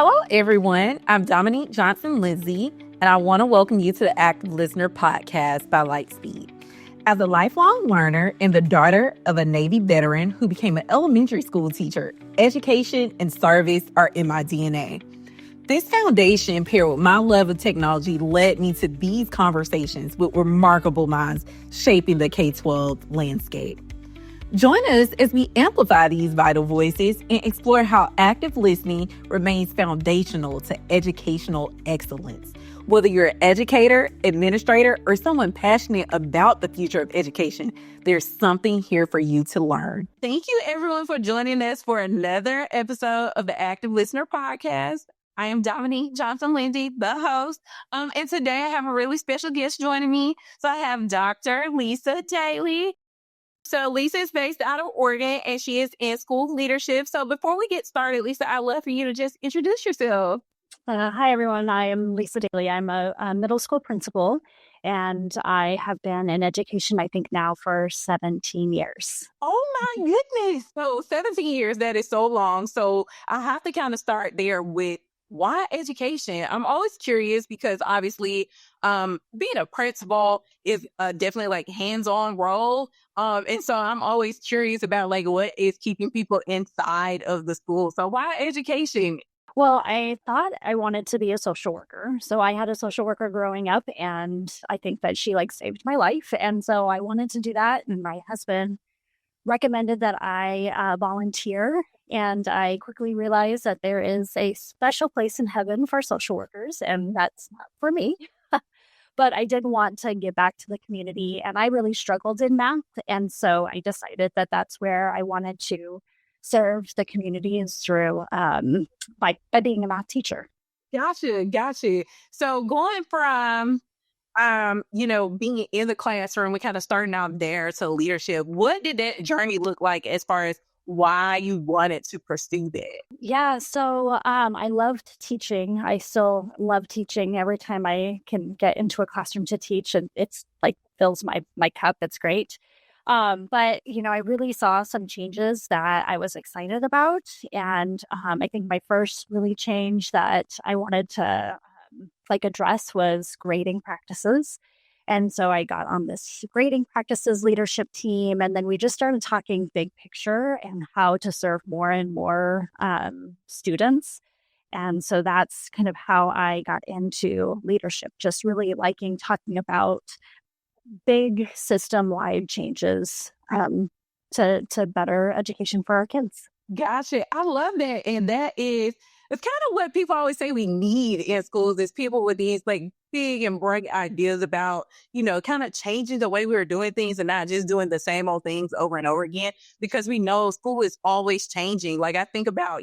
Hello, everyone. I'm Dominique Johnson-Lindsay, and I want to welcome you to the Active Listener podcast by Lightspeed. As a lifelong learner and the daughter of a Navy veteran who became an elementary school teacher, education and service are in my DNA. This foundation, paired with my love of technology, led me to these conversations with remarkable minds shaping the K-12 landscape. Join us as we amplify these vital voices and explore how active listening remains foundational to educational excellence. Whether you're an educator, administrator, or someone passionate about the future of education, there's something here for you to learn. Thank you, everyone, for joining us for another episode of the Active Listener podcast. I am Dominique Johnson-Lindsay, the host, and today I have a really special guest joining me. So I have Dr. Lisa Dailey. So Lisa is based out of Oregon, and she is in school leadership. So before we get started, Lisa, I'd love for you to just introduce yourself. Hi, everyone. I am Lisa Dailey. I'm a middle school principal, and I have been in education, I think, now for 17 years. Oh, my goodness. So 17 years, that is so long. So I have to kind of start there with why education? I'm always curious because obviously being a principal is definitely like hands-on role. And so I'm always curious about like what is keeping people inside of the school. So why education? Well, I thought I wanted to be a social worker. So I had a social worker growing up, and I think that she saved my life. And so I wanted to do that. And my husband recommended that I volunteer. And I quickly realized that there is a special place in heaven for social workers, and that's not for me. But I did want to give back to the community, and I really struggled in math. And so I decided that that's where I wanted to serve the community is through by being a math teacher. Gotcha. So going from being in the classroom, we kind of starting out there to leadership. What did that journey look like as far as why you wanted to pursue that? Yeah, so I loved teaching. I still love teaching every time I can get into a classroom to teach, and it's like fills my cup. It's great. But I really saw some changes that I was excited about, and I think my first really change that I wanted to address was grading practices. And so I got on this grading practices leadership team, and then we just started talking big picture and how to serve more and more students. And so that's kind of how I got into leadership, just really liking talking about big system-wide changes to better education for our kids. Gotcha. I love that. And it's kind of what people always say we need in schools is people with these like big and bright ideas about, kind of changing the way we were doing things and not just doing the same old things over and over again, because we know school is always changing. Like I think about,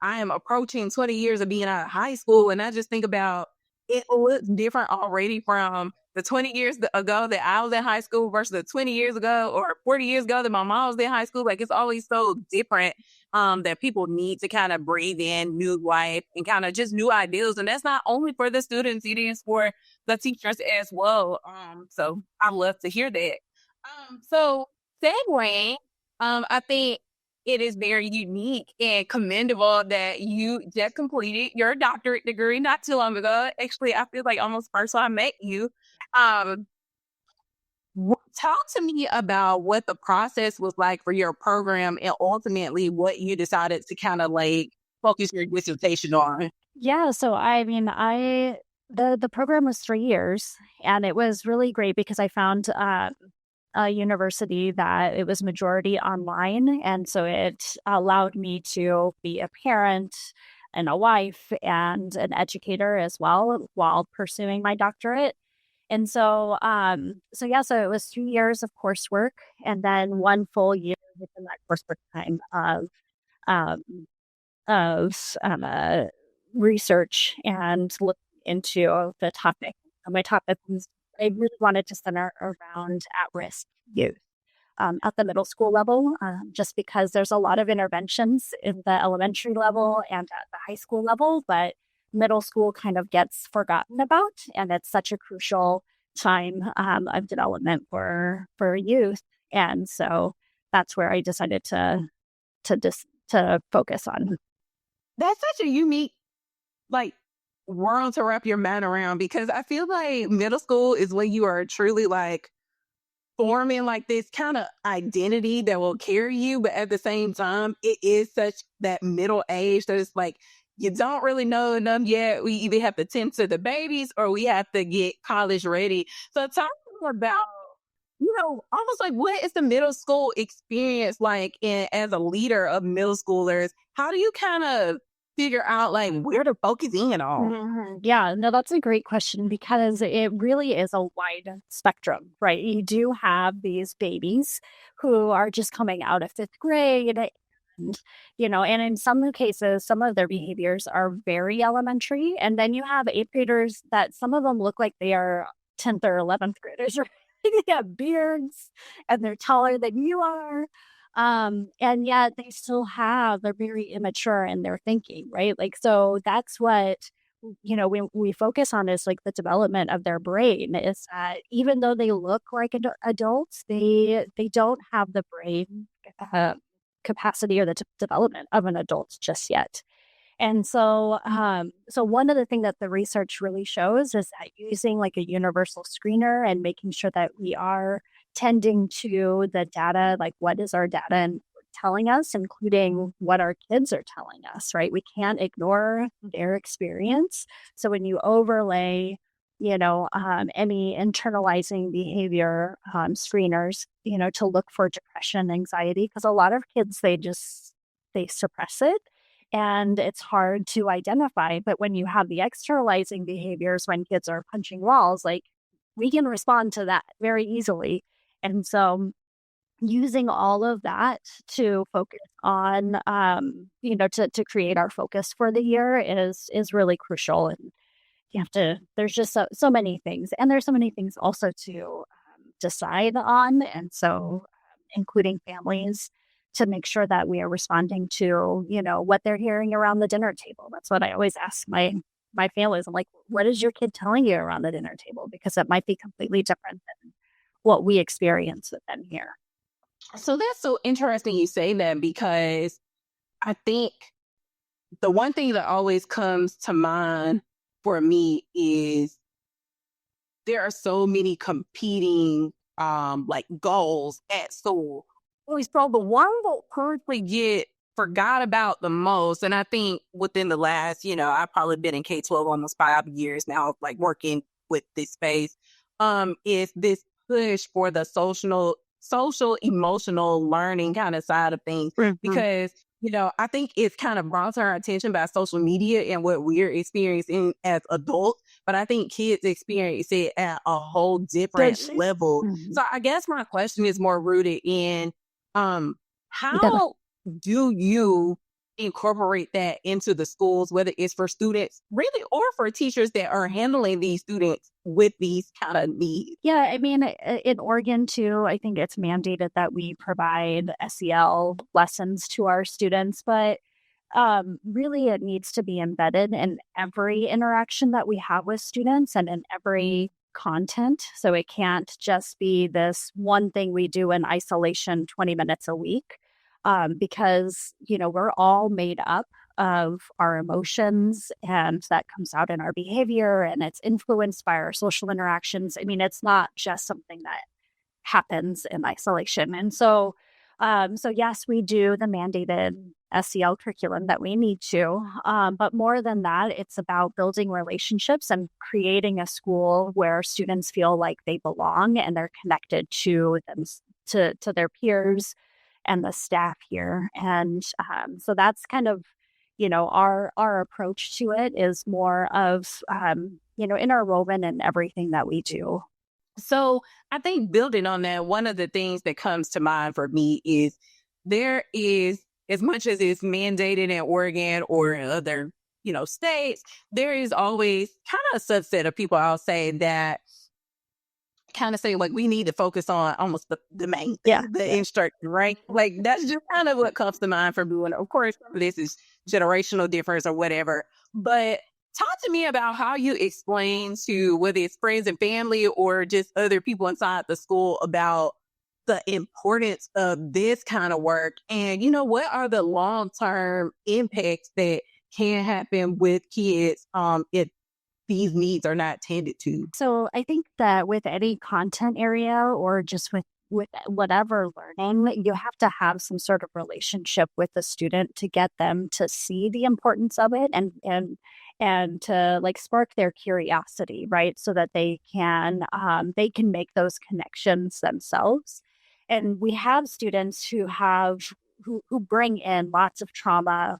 I am approaching 20 years of being out of high school, and I just think about it looks different already from the 20 years ago that I was in high school versus the 20 years ago or 40 years ago that my mom was in high school. Like it's always so different that people need to kind of breathe in new life and kind of just new ideas. And that's not only for the students, it is for the teachers as well. So I love to hear that. So segueing, I think it is very unique and commendable that you just completed your doctorate degree not too long ago. Actually, I feel like almost first time I met you. Talk to me about what the process was like for your program and ultimately what you decided to kind of like focus your dissertation on. Yeah, so I mean, the program was 3 years, and it was really great because I found a university that it was majority online, and so it allowed me to be a parent and a wife and an educator as well while pursuing my doctorate. And so so it was 2 years of coursework, and then 1 full year within that coursework time um, of research and look into the topic. My topic was I really wanted to center around at-risk youth at the middle school level, just because there's a lot of interventions in the elementary level and at the high school level, but middle school kind of gets forgotten about, and it's such a crucial time of development for youth. And so that's where I decided to focus on. That's such a unique like world to wrap your mind around, because I feel like middle school is when you are truly like forming like this kind of identity that will carry you. But at the same time, it is such that middle age that it's like, you don't really know enough yet. We either have to tend to the babies or we have to get college ready. So talk about, almost like what is the middle school experience like as a leader of middle schoolers? How do you kind of figure out like where to focus in on? Mhm. Yeah, no, that's a great question because it really is a wide spectrum, right? You do have these babies who are just coming out of fifth grade. And, and in some cases, some of their behaviors are very elementary. And then you have eighth graders that some of them look like they are 10th or 11th graders, right? They have beards and they're taller than you are. And yet they still they're very immature in their thinking, right? Like, so that's what, we focus on is like the development of their brain is that even though they look like adults, they don't have the brain capacity or the development of an adult just yet. And so one of the things that the research really shows is that using like a universal screener and making sure that we are tending to the data, like what is our data and telling us, including what our kids are telling us, right? We can't ignore their experience. So when you overlay, any internalizing behavior screeners, to look for depression, anxiety, because a lot of kids, they suppress it and it's hard to identify. But when you have the externalizing behaviors, when kids are punching walls, like we can respond to that very easily. And so using all of that to focus on, to create our focus for the year is really crucial. And there's just so many things. And there's so many things also to decide on. And so, including families to make sure that we are responding to, what they're hearing around the dinner table. That's what I always ask my families. I'm like, what is your kid telling you around the dinner table? Because it might be completely different than what we experience with them here. So that's so interesting you say that, because I think the one thing that always comes to mind for me is there are so many competing like goals at school. Always probably the one that currently get forgot about the most. And I think within the last, I've probably been in K-12 almost 5 years now, like working with this space, is this push for the social emotional learning kind of side of things. Mm-hmm. Because I think it's kind of brought to our attention by social media and what we're experiencing as adults, but I think kids experience it at a whole different level. Mm-hmm. So I guess my question is more rooted in how do you incorporate that into the schools, whether it's for students really or for teachers that are handling these students with these kind of needs? Yeah, I mean, in Oregon too, I think it's mandated that we provide SEL lessons to our students, but really it needs to be embedded in every interaction that we have with students and in every content. So it can't just be this one thing we do in isolation 20 minutes a week. Because, we're all made up of our emotions and that comes out in our behavior and it's influenced by our social interactions. I mean, it's not just something that happens in isolation. And so yes, we do the mandated SEL curriculum that we need to. But more than that, it's about building relationships and creating a school where students feel like they belong and they're connected to them, to their peers and the staff here. And so that's kind of, our approach to it is more of, interwoven in everything that we do. So I think building on that, one of the things that comes to mind for me is there is, as much as it's mandated in Oregon or other, states, there is always kind of a subset of people, I'll say, that kind of say like we need to focus on almost the main thing, the instruction, right? Like that's just kind of what comes to mind for me. And of course, this is generational difference or whatever. But talk to me about how you explain to whether it's friends and family or just other people inside the school about the importance of this kind of work, and what are the long-term impacts that can happen with kids if these needs are not tended to? So I think that with any content area or just with whatever learning, you have to have some sort of relationship with the student to get them to see the importance of it and to like spark their curiosity, right? So that they can make those connections themselves. And we have students who bring in lots of trauma,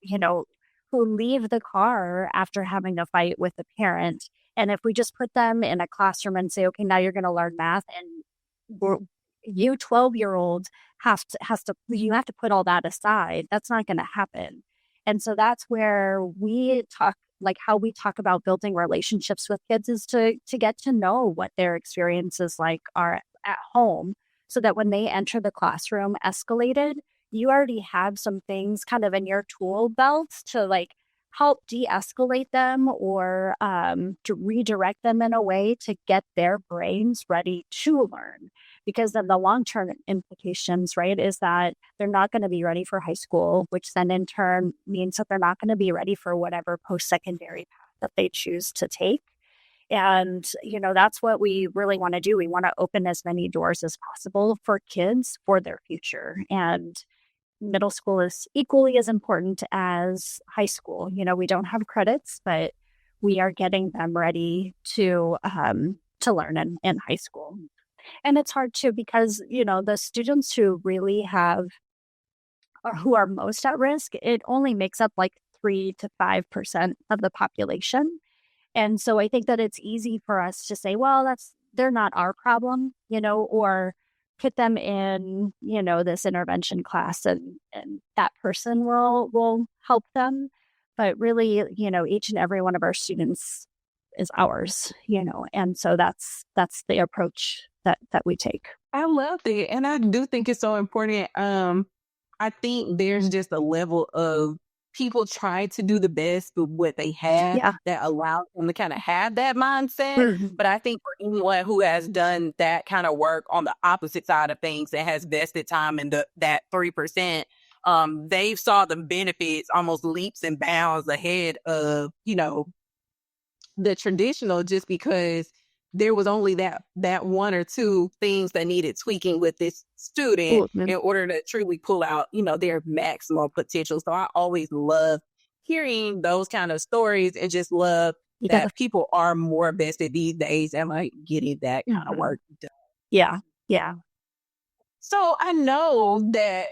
you know, who leave the car after having a fight with a parent. And if we just put them in a classroom and say, okay, now you're going to learn math, and we're, you 12-year-old you have to put all that aside. That's not going to happen. And so that's where we talk, like how we talk about building relationships with kids is to get to know what their experiences like are at home, so that when they enter the classroom escalated, you already have some things kind of in your tool belt to like help de-escalate them or to redirect them in a way to get their brains ready to learn. Because then the long-term implications, right, is that they're not going to be ready for high school, which then in turn means that they're not going to be ready for whatever post-secondary path that they choose to take. And, that's what we really want to do. We want to open as many doors as possible for kids for their future. And middle school is equally as important as high school. We don't have credits, but we are getting them ready to learn in high school. And it's hard too because, the students who really have or who are most at risk, it only makes up like 3 to 5% of the population. And so I think that it's easy for us to say, well, they're not our problem, or put them in, this intervention class and that person will help them. But really, each and every one of our students is ours, and so that's the approach that we take. I love it. And I do think it's so important. I think there's just a level of people try to do the best with what they have that allows them to kind of have that mindset. Mm-hmm. But I think for anyone who has done that kind of work on the opposite side of things that has vested time in that 3%, they've saw the benefits almost leaps and bounds ahead of, the traditional, just because there was only that one or two things that needed tweaking with this student in order to truly pull out, their maximum potential. So I always love hearing those kind of stories and just love that people are more vested these days and like getting that kind of work done. Yeah. Yeah. So I know that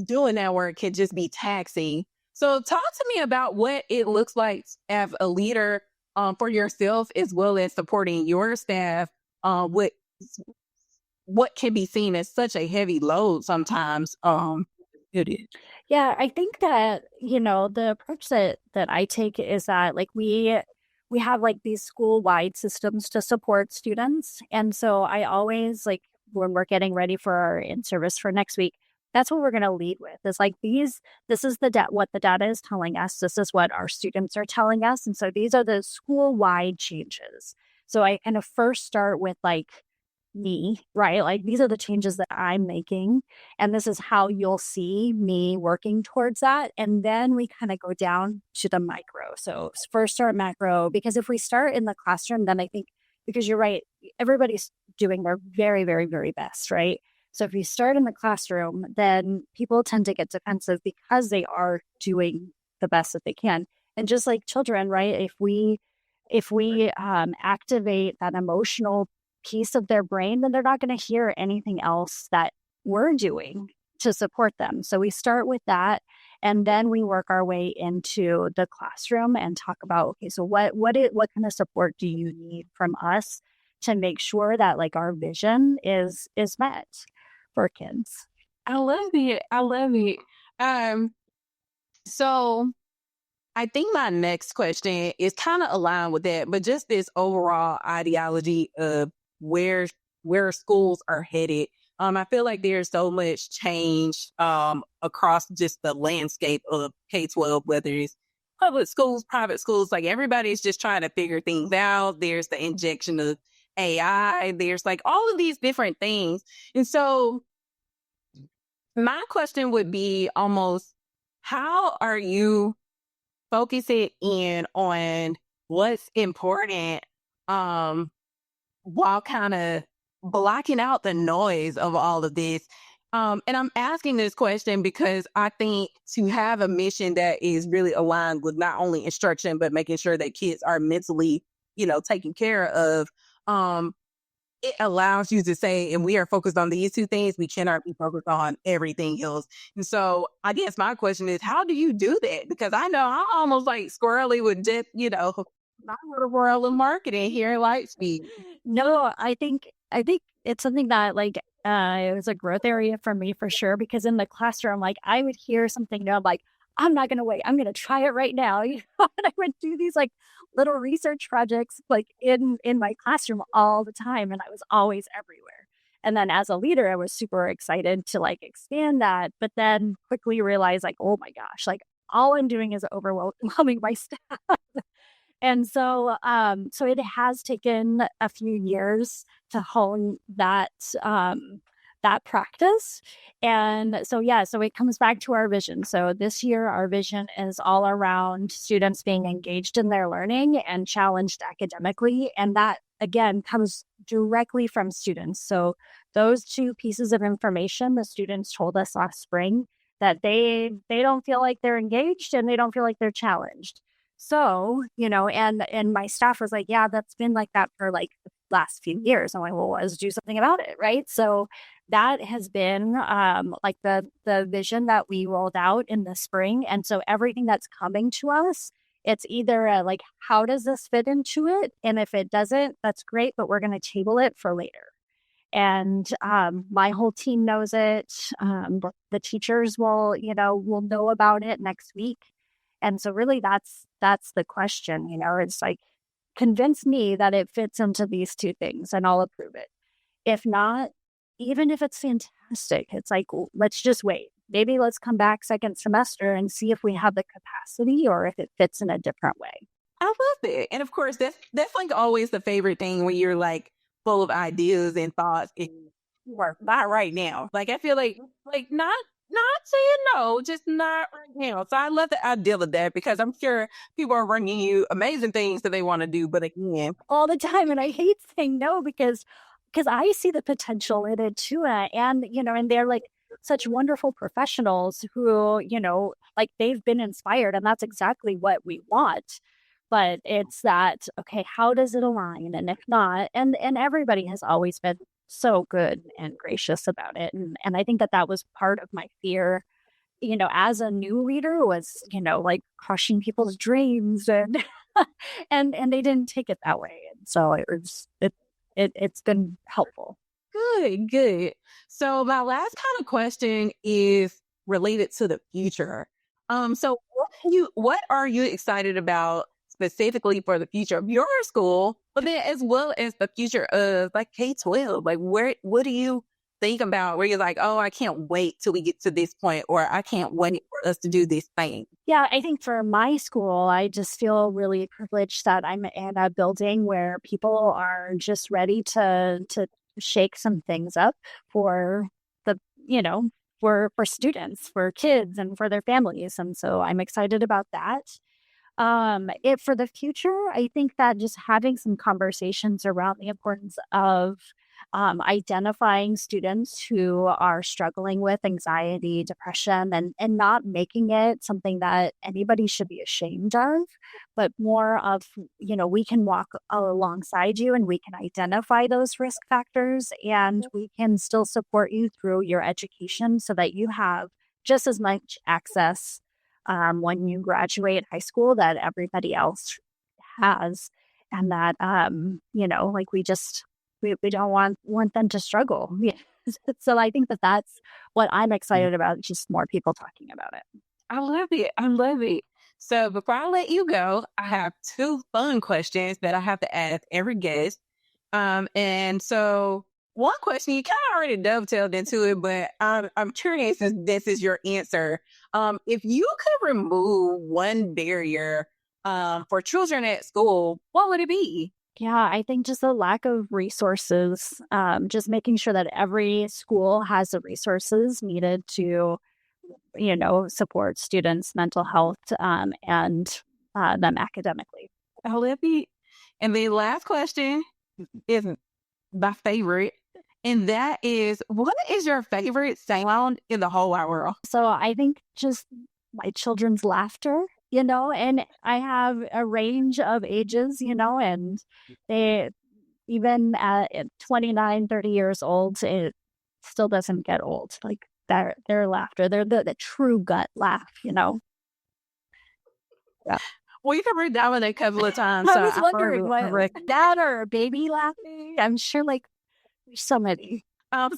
doing that work can just be taxing. So talk to me about what it looks like as a leader for yourself, as well as supporting your staff, what can be seen as such a heavy load sometimes. It is. Yeah, I think that, the approach that I take is that like we have like these school-wide systems to support students. And so I always like when we're getting ready for our in-service for next week, that's what we're going to lead with. Is like this is what the data is telling us. This is what our students are telling us. And so these are the school-wide changes. So I kind of first start with like me, right? Like these are the changes that I'm making, and this is how you'll see me working towards that. And then we kind of go down to the micro. So first start macro, because if we start in the classroom, then I think, because you're right, everybody's doing their very, very, very best, right? So if you start in the classroom, then people tend to get defensive because they are doing the best that they can. And just like children, right? If we activate that emotional piece of their brain, then they're not going to hear anything else that we're doing to support them. So we start with that, and then we work our way into the classroom and talk about, okay, so what kind of support do you need from us to make sure that like our vision is met for kids? I love it. I love it. So I think my next question is kind of aligned with that, but just this overall ideology of where schools are headed. I feel like there's so much change across just the landscape of K-12, whether it's public schools, private schools, like everybody's just trying to figure things out. There's the injection of AI. There's like all of these different things. And so my question would be almost, how are you focusing in on what's important, while kind of blocking out the noise of all of this. And I'm asking this question because I think to have a mission that is really aligned with not only instruction, but making sure that kids are mentally, taken care of, um, it allows you to say, and we are focused on these two things, we cannot be focused on everything else. And so I guess my question is, how do you do that? Because I know I'm almost like squirrely with just, my little world of marketing here at Lightspeed. No, I think it's something that it was a growth area for me for sure, because in the classroom, like I would hear something new, I'm like, I'm not gonna wait, I'm gonna try it right now. And I would do these like little research projects like in my classroom all the time, and I was always everywhere. And then as a leader, I was super excited to like expand that, but then quickly realized like, oh my gosh, like all I'm doing is overwhelming my staff. And so it has taken a few years to hone that practice. And so, yeah, so it comes back to our vision. So this year, our vision is all around students being engaged in their learning and challenged academically. And that, again, comes directly from students. So those two pieces of information, the students told us last spring that they don't feel like they're engaged and they don't feel like they're challenged. So, and my staff was like, yeah, that's been like that for like the last few years. I'm like, well, let's do something about it. Right. So that has been like the vision that we rolled out in the spring. And so everything that's coming to us, it's either like, how does this fit into it? And if it doesn't, that's great, but we're going to table it for later. And my whole team knows it. The teachers will know about it next week. And so really that's the question, it's like, convince me that it fits into these two things and I'll approve it. If not, even if it's fantastic, it's like, let's just wait. Maybe let's come back second semester and see if we have the capacity or if it fits in a different way. I love it. And of course, that's like always the favorite thing when you're like full of ideas and thoughts and work. Not right now. Like I feel like not saying no, just not right now. So I love the idea of that because I'm sure people are bringing you amazing things that they want to do, but again, all the time. And I hate saying no because I see the potential in it too. And they're like such wonderful professionals who, like they've been inspired, and that's exactly what we want. But it's that, okay, how does it align? And if not, and everybody has always been so good and gracious about it. And I think that was part of my fear, as a new leader was, like crushing people's dreams and and they didn't take it that way. And so it's been helpful. good, good. So my last kind of question is related to the future. So what are you excited about specifically for the future of your school, but then as well as the future of like K-12? Like what do you think about where you're like, oh, I can't wait till we get to this point, or I can't wait for us to do this thing? Yeah, I think for my school, I just feel really privileged that I'm in a building where people are just ready to shake some things up for the, for students, for kids and for their families. And so I'm excited about that. It for the future, I think that just having some conversations around the importance of identifying students who are struggling with anxiety, depression, and not making it something that anybody should be ashamed of, but more of, we can walk alongside you and we can identify those risk factors and we can still support you through your education so that you have just as much access when you graduate high school that everybody else has. And that, like we don't want them to struggle. Yeah. So I think that that's what I'm excited about, just more people talking about it. I love it. I love it. So before I let you go, I have two fun questions that I have to ask every guest. And so one question you kind of already dovetailed into it, but I'm curious if this is your answer. If you could remove one barrier for children at school, what would it be? Yeah, I think just a lack of resources, just making sure that every school has the resources needed to support students' mental health and them academically. Oh, let me. And the last question is my favorite. And that is, what is your favorite sound in the whole wide world? So I think just my children's laughter, and I have a range of ages, and they, even at 29, 30 years old, it still doesn't get old. Like their laughter, they're the true gut laugh, Yeah. Well, you can read that one a couple of times. I was wondering what that or a baby laughing. I'm sure there's so many.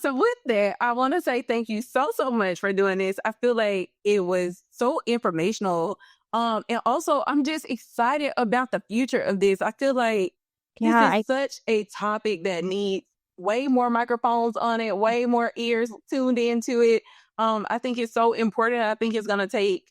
So with that, I want to say thank you so much for doing this. I feel like it was so informational. And also I'm just excited about the future of this. I feel like this is such a topic that needs way more microphones on it, way more ears tuned into it. I think it's so important. I think it's going to take,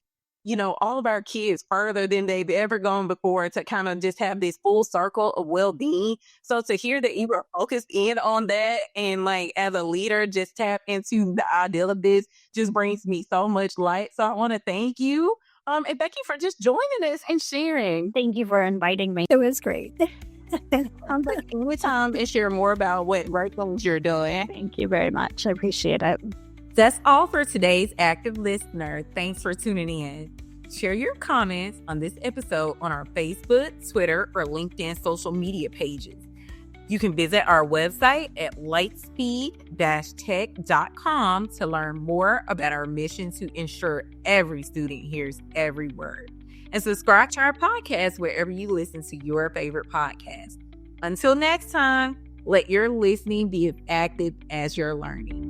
all of our kids further than they've ever gone before to kind of just have this full circle of well-being. So to hear that you were focused in on that and as a leader, just tap into the ideal of this just brings me so much light. So I want to thank you. And thank you for just joining us and sharing. Thank you for inviting me. It was great. Sounds like any time and share more about what great things you're doing. Thank you very much. I appreciate it. That's all for today's Active Listener. Thanks for tuning in. Share your comments on this episode on our Facebook, Twitter, or LinkedIn social media pages. You can visit our website at lightspeed-tech.com to learn more about our mission to ensure every student hears every word. And subscribe to our podcast wherever you listen to your favorite podcast. Until next time, let your listening be as active as your learning.